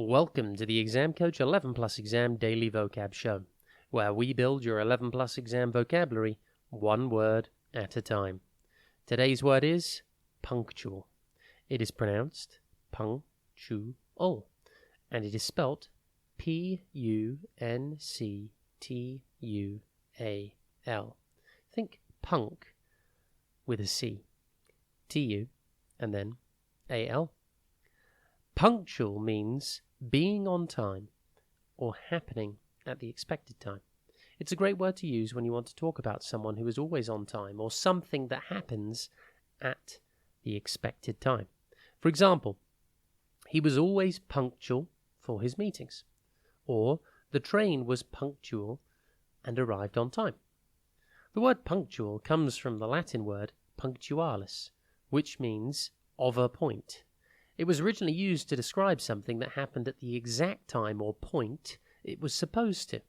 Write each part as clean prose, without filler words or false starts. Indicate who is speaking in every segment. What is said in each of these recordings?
Speaker 1: Welcome to the Exam Coach 11 Plus Exam Daily Vocab Show, where we build your 11 Plus Exam vocabulary one word at a time. Today's word is punctual. It is pronounced punctual, and it is spelt Punctual. Think punk with a C, TU, and then AL. Punctual means being on time or happening at the expected time. It's a great word to use when you want to talk about someone who is always on time or something that happens at the expected time. For example, he was always punctual for his meetings, or the train was punctual and arrived on time. The word punctual comes from the Latin word punctualis, which means of a point. It was originally used to describe something that happened at the exact time or point it was supposed to.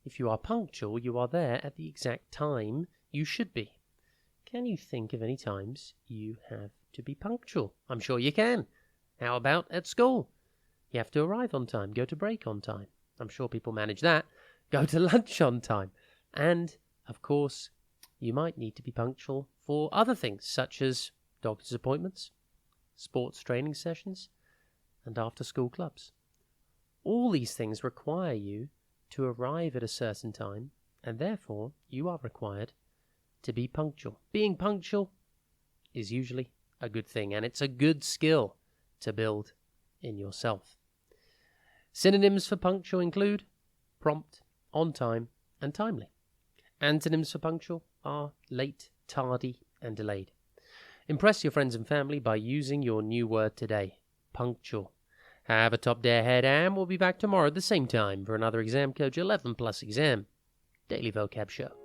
Speaker 1: If you are punctual, you are there at the exact time you should be. Can you think of any times you have to be punctual? I'm sure you can. How about at school? You have to arrive on time, go to break on time. I'm sure people manage that. Go to lunch on time. And, of course, you might need to be punctual for other things, such as doctor's appointments, sports training sessions, and after-school clubs. All these things require you to arrive at a certain time, and therefore you are required to be punctual. Being punctual is usually a good thing, and it's a good skill to build in yourself. Synonyms for punctual include prompt, on time, and timely. Antonyms for punctual are late, tardy, and delayed. Impress your friends and family by using your new word today, punctual. Have a top day ahead, and we'll be back tomorrow at the same time for another Exam Coach 11 Plus Exam Daily Vocab Show.